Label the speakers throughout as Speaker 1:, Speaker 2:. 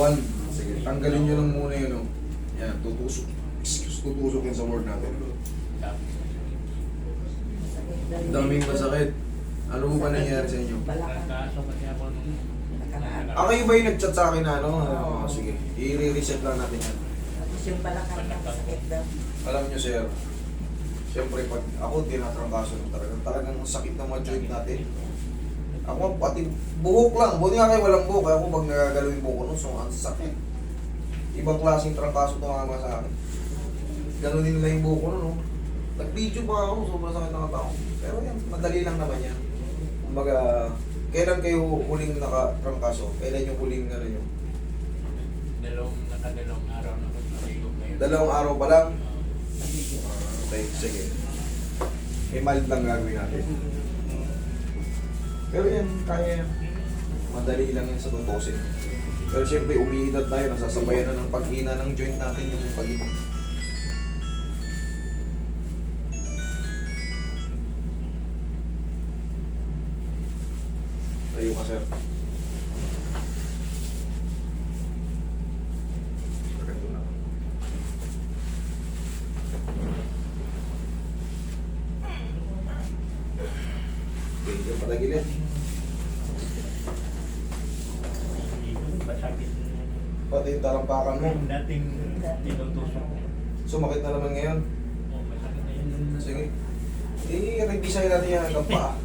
Speaker 1: valve. Sige, tanggalin nyo lang muna yun. Oh. Yan, tutusok. Excuse, tutusok yun sa board natin. Ang daming masakit. Ano mo ba nangyayari sa inyo?
Speaker 2: Kaso kasi ako nung
Speaker 1: Kayo ba yung nag-chat sa akin na ano? Sige, i-reset lang natin yan.
Speaker 3: Tapos yung balakang na sakit daw.
Speaker 1: Alam nyo sir, siyempre pag ako tinatrangkaso ng talagang sakit ng mga joint natin. Ako pati buhok lang, buti nga kayo walang buhok, kaya ako pag nagagalaw yung buhok ko nun, so ang sakit. Ibang klaseng trangkaso tumama sa akin. Ganun din nila yung buhok ko nun, no? Nag-video pa ako, sobrang sakit ng tao. Pero yan, madali lang naman yan. Kumbaga, kailan kayo huling nakatrangkaso? Kailan yung huling ano nyo?
Speaker 2: nakadalawang araw na ako narigo ngayon.
Speaker 1: 2 araw pa lang? Okay, sige. Mild lang gagawin natin. Pero yan, kaya yan. Madali lang yan sa tutusin. Pero syempre, umiidad tayo, nasasabayan na ng paghina ng joint natin yung pag-ibig. Tayo ka, sir. Ganito na. Okay, yung patagilid.
Speaker 2: Masakit.
Speaker 1: Pati yung talampakan mo.
Speaker 2: Yung dating tinutusok ko.
Speaker 1: Sumakit na naman ngayon.
Speaker 2: Masakit na yun.
Speaker 1: Sige. I-revisahin natin yan hanggang pa.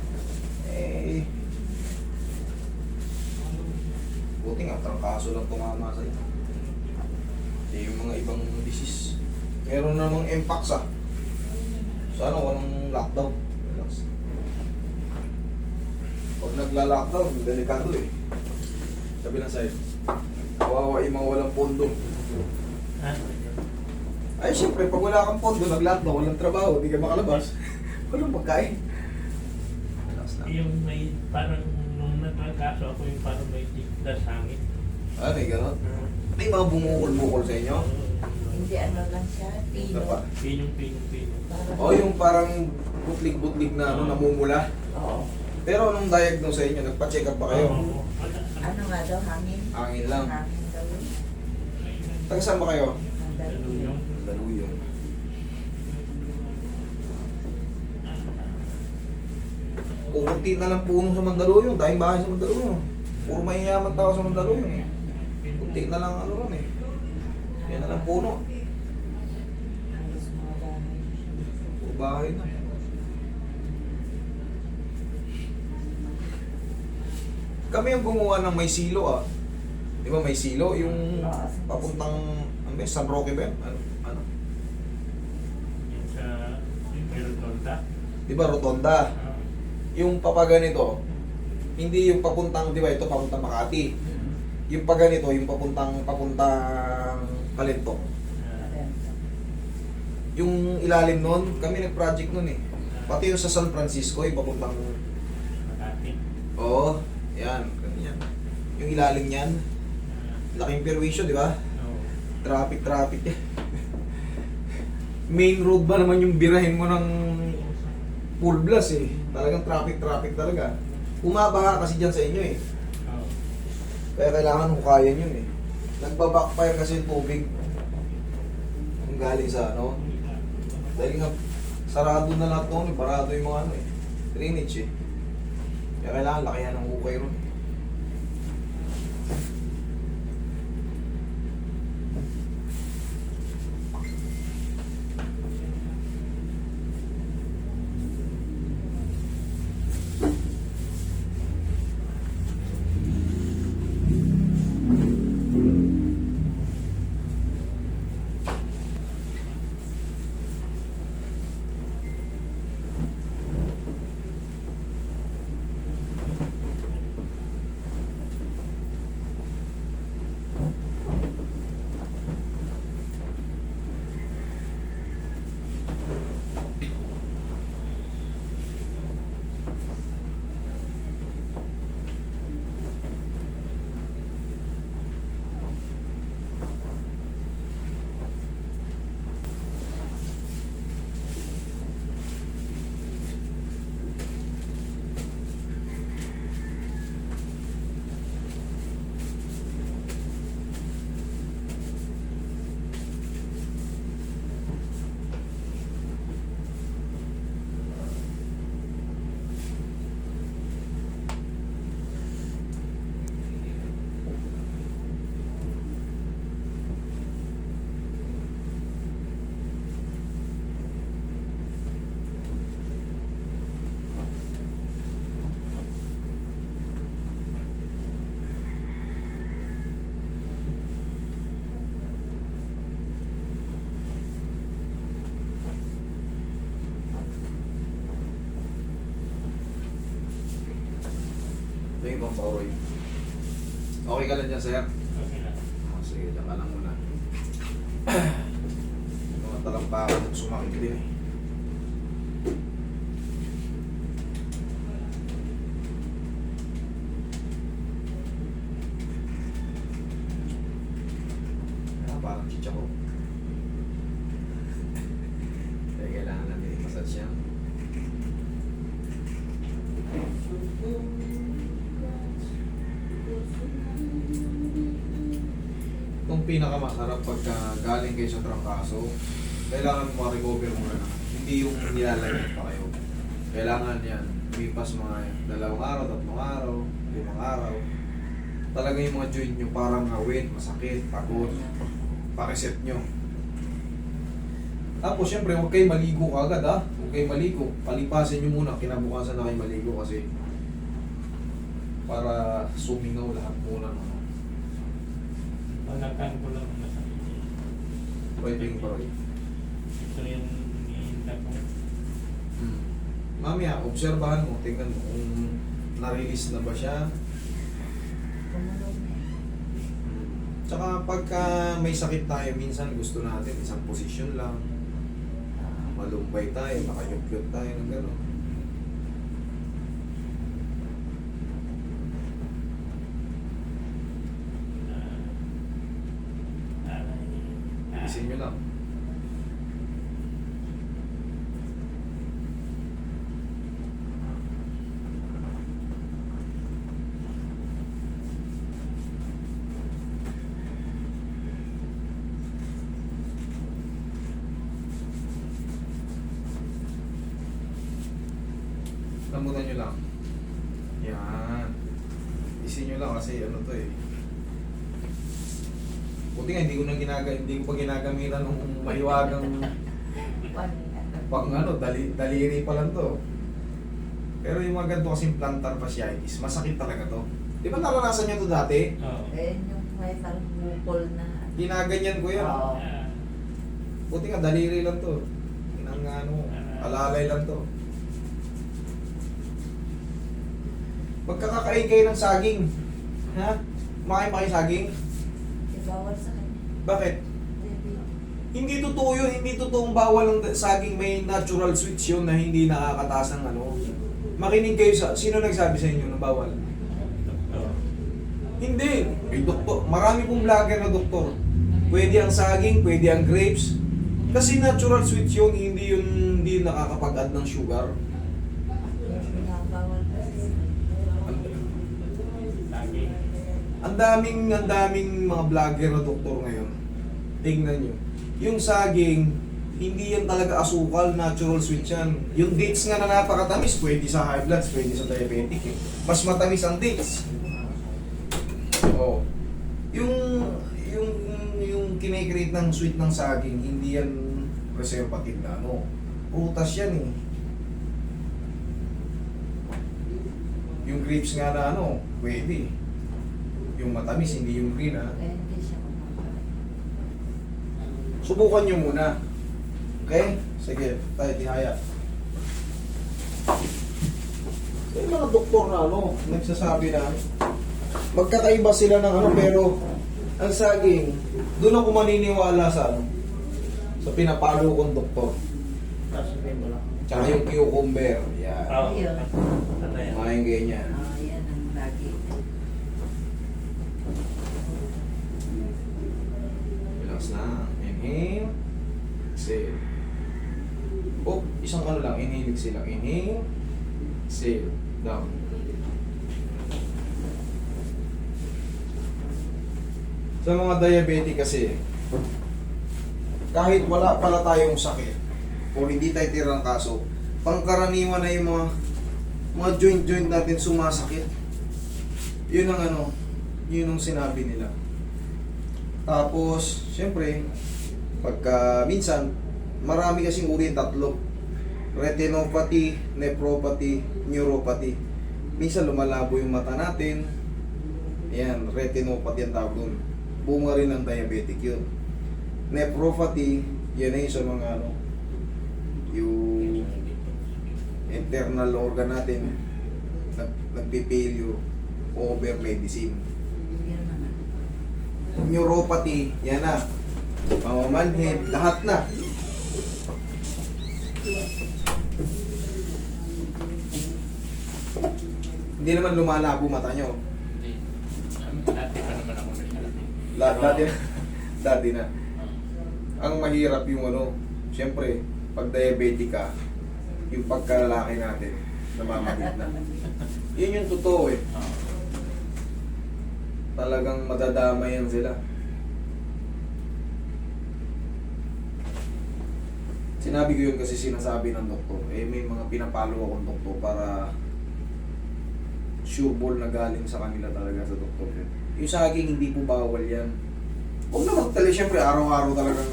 Speaker 1: Buti nga, trangkaso lang tumama sa ito. Hindi yung mga ibang disease. Meron namang impact sa. Sana walang lockdown. Relax. Pag nagla-lockdown, delikado eh. Sabi lang sa'yo, kawawa yung mga walang pondo. Ay, syempre, pag wala kang pondo, nag-lockdown, walang trabaho, hindi ka makalabas. Walang pagkain. Relax lang.
Speaker 2: Yung may parang nung natrangkaso ako yung parang may tigdas hangin.
Speaker 1: Ah, may gano'n? May mga bumukol-bukol sa inyo?
Speaker 3: Hindi ano lang siya, tino.
Speaker 1: Ano pa?
Speaker 2: Pinong.
Speaker 1: O yung parang butlig-butlig na ano, namumula.
Speaker 3: Oo.
Speaker 1: Pero anong diagnose sa inyo? Nagpa-check up ba kayo?
Speaker 3: Ano nga daw, hangin?
Speaker 1: Hangin lang.
Speaker 3: Hangin daw yun.
Speaker 1: Taga saan ba kayo?
Speaker 3: Ang dami.
Speaker 1: Daluyong. Kunti na lang puno sa Mandaluyong. Dahil bahay sa Mandaluyong. Puro mayayaman tao sa Mandaluyong eh. Kunti na lang ano ron eh. Yan na lang puno.
Speaker 3: Halos mga bahay.
Speaker 1: Puro bahay na. Kami ang gumawa ng may silo ah. Di ba may silo? Yung papuntang ano ba, San Roque ba yan? Ano?
Speaker 2: Yung sa Rotonda.
Speaker 1: Di ba rotonda? Yung papaganito, hindi yung papuntang, di ba ito papuntang Makati. Yung paganito, yung papuntang Kalentong. Yung ilalim nun, kami nag-project nun eh. Pati yung sa San Francisco, yung papuntang...
Speaker 2: Makati.
Speaker 1: Oo, yan, ganyan. Yung ilalim niyan, laking perwisyo, di ba? Traffic. Main road ba naman yung birahin mo ng full blast eh. Talagang traffic talaga. Umabaha kasi dyan sa inyo eh. Kaya kailangan hukayan yun eh. Nagbabackfire kasi yung tubig. Yung galing sa ano. Dahil nga, sarado na lahat doon. Parado yung mga ano eh. Drainage eh. Kaya kailangan lakihan ng hukay ron. naman pa, Roy. Okay ka lang dyan, sir?
Speaker 2: Okay lang.
Speaker 1: Oh, sige, dyan ka lang muna. Mga talampakan sumakit din eh. Parang chicha ko. Kaya kailangan natin i-massage yan. Itong pinakamasarap pagka galing kayo sa trangkaso, kailangan mo ma-recover muna na. Hindi yung nilalagyan pa kayo. Kailangan yan, lipas mga 2 araw, 3 araw, 5 araw. Talaga yung mga joint nyo parang hawin, masakit, pagod. Pakiset nyo. Tapos syempre, huwag kayo maligo agad ha. Huwag kayo maligo. Palipasin nyo muna, kinabukasan na kayo maligo kasi para sumingaw lahat muna.
Speaker 2: Pagkakan ko lang masakit.
Speaker 1: Pwede yung paroy.
Speaker 2: Ito yung iniinda ko.
Speaker 1: Mamaya, obserbahan mo, tingnan mo kung na-release na ba siya.
Speaker 3: Tumulong na eh.
Speaker 1: Tsaka pagka may sakit tayo, minsan gusto natin isang posisyon lang. Malumbay tayo, nakayukyot tayo ng gano'n. Isin nyo lang. Lambutan nyo lang. Yan. Isin nyo lang kasi ano to eh. Buti nga hindi ko pa ginagamitan ng mahiwagang pang ano, daliri pa lang to. Pero yung mga ganito kasing plantar fasciitis, masakit talaga to. Di ba naranasan nyo to dati?
Speaker 2: Oo.
Speaker 3: Eh, yung may parang bukol na.
Speaker 1: Ginaganyan ko yan.
Speaker 3: Oo.
Speaker 1: Buti nga daliri lang to. Inang ano, alalay lang to. Magkakakain kayo ng saging. Ha? Kumakain pa kayo saging?
Speaker 3: Bawal sa kanya.
Speaker 1: Bakit? Hindi totoo yun. Hindi totoong bawal ng saging. May natural sweets yun na hindi nakakataas ng ano. Makinig kayo sa... Sino nagsabi sa inyo na bawal? Hindi. May doktor. Marami pong vlogger na doktor. Pwede ang saging, pwede ang grapes. Kasi natural sweets yun. Hindi nakakapag-add ng sugar.
Speaker 3: Bawal kasi.
Speaker 2: Lagi.
Speaker 1: Ang daming mga vlogger na doktor ngayon. Tingnan nyo. Yung saging, hindi yan talaga asukal, natural sweet yan. Yung dates nga na napakatamis, pwede sa high blood, pwede sa diabetic. Eh. Mas matamis ang dates. Oh. Yung kinikreate ng sweet ng saging, hindi yan preservative na ano. Prutas yan eh. Yung grapes nga na ano, pwede. Yung matamis, hindi yung green ha.
Speaker 3: Kaya hindi siya kumakain.
Speaker 1: Subukan nyo muna. Okay? Sige, tayo tihaya. Yung mga doktor na ano, nagsasabi na magkakaiba sila ng ano, pero ang saging, doon ako maniniwala sa ano, sa pinapalo kong doktor.
Speaker 2: Sasabihin mo lang.
Speaker 1: Tsaka yung cucumber. Yan.
Speaker 2: Oo.
Speaker 3: Ayun.
Speaker 2: Ano yan?
Speaker 1: Maing ganyan.
Speaker 3: Yan ang lagi.
Speaker 1: Relax na. Inhale. Exhale. Oh, isang ano lang. Inhale, exhale lang. Inhale. Exhale. Down. Sa mga diabetic kasi, kahit wala pala tayong sakit, o hindi tayo tirang kaso, pangkaraniwan na yung mga joint natin sumasakit. Yun ang ano, yun ang sinabi nila. Tapos, syempre, pagka minsan, marami kasing uri, 3. Retinopathy, nephropathy, neuropathy. Minsan lumalabo yung mata natin. Ayan, retinopathy ang tawag doon. Bunga rin ng diabetic yun. Nephropathy, yan ay sa mga ano, yung internal organ natin nagpipilyo. over medicine.
Speaker 3: Yun naman.
Speaker 1: Neuropathy, yan na. Pamamanhid, lahat na. Hindi naman lumalabo mata nyo.
Speaker 2: Hindi. Dati pa naman ako nagsabi.
Speaker 1: Dati na. Dati na. Ang mahirap yung ano, siyempre, pag diabetic ka, yung pagkalalaki natin, namamagit na. Yun yung totoo eh. Talagang madadama yan sila. Sinabi ko yun kasi sinasabi ng doktor. Eh may mga pinapalo akong doktor para sure ball na galing sa kanila talaga sa doktor yun. Yung saging hindi po bawal yan. Huwag naman talaga, syempre araw-araw talagang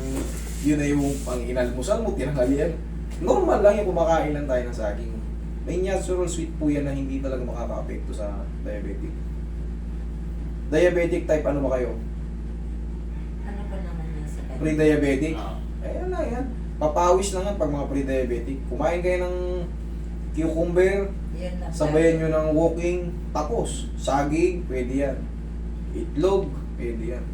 Speaker 1: yun na yung pang-inalmusal mo, tinanghalian. Normal lang yung kumakain lang tayo ng saging. May natural sweet po yan na hindi talaga makaka-apekto sa diabetic. Diabetic type ano ba kayo?
Speaker 3: Ano pa naman yan sa kanya?
Speaker 1: Pre-diabetic? Ayan na yan. Papawis lang yan pag mga pre-diabetic. Kumain kayo ng cucumber,
Speaker 3: Yun lang.
Speaker 1: sabayan nyo ng walking, tapos saging, pwede yan. Itlog, pwede yan.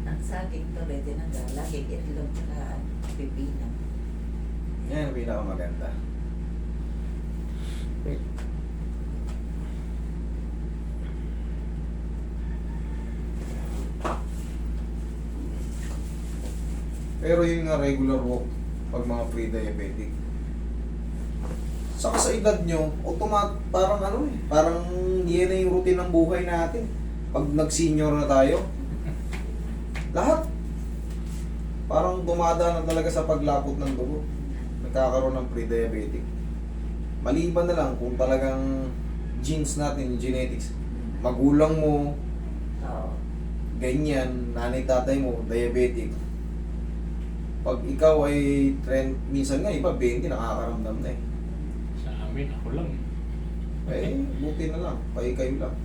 Speaker 3: Ang saging to, ready na lagi itlog tsaka pipino.
Speaker 1: Yan ang pinakamaganda. Pero yun nga regular walk pag mga pre-diabetic. Saka sa edad nyo, parang ano eh, parang yan na yung routine ng buhay natin. Pag nag-senior na tayo, lahat. Parang dumada na talaga sa paglapot ng dugo. Nagkakaroon ng pre-diabetic. Maliban na lang kung talagang genes natin, genetics. Magulang mo,
Speaker 3: Oo.
Speaker 1: ganyan, nanay tatay mo, diabetic. Pag ikaw ay trend, minsan nga iba 20 nakakaramdam na eh.
Speaker 2: Sa amin, ako lang.
Speaker 1: Eh, buti na lang, kayo lang.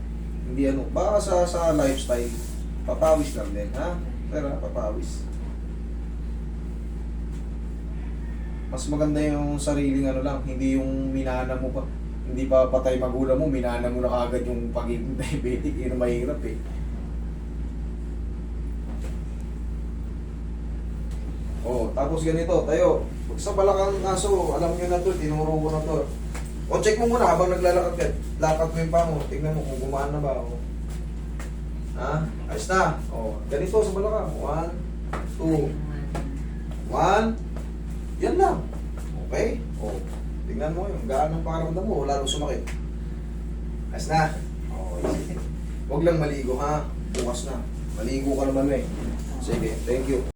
Speaker 1: Hindi ano, baka sa lifestyle, papawis lang din, ha? Pero papawis. Mas maganda yung sariling ano lang, hindi yung minana mo pa. Hindi pa patay magulang mo, minana mo na kagad yung pagiging diabetic, yun ang mahirap eh. Oh, tapos ganito, tayo. Pag sa balakang aso, alam nyo na to, tinuro ko na to. O, check mo muna habang naglalakad ka. Lakad mo yung paa mo, tignan mo kung gumaan na ba. Oh. Ha? Ayos na. O, ganito sa balakang. 1, 2, 1. Yan lang. Okay? O, tignan mo yung gaan ng pakiramdam mo, lalo sumakit. Ayos na. O, huwag lang maligo ha. Bukas na. Maligo ka naman eh. Sige, thank you.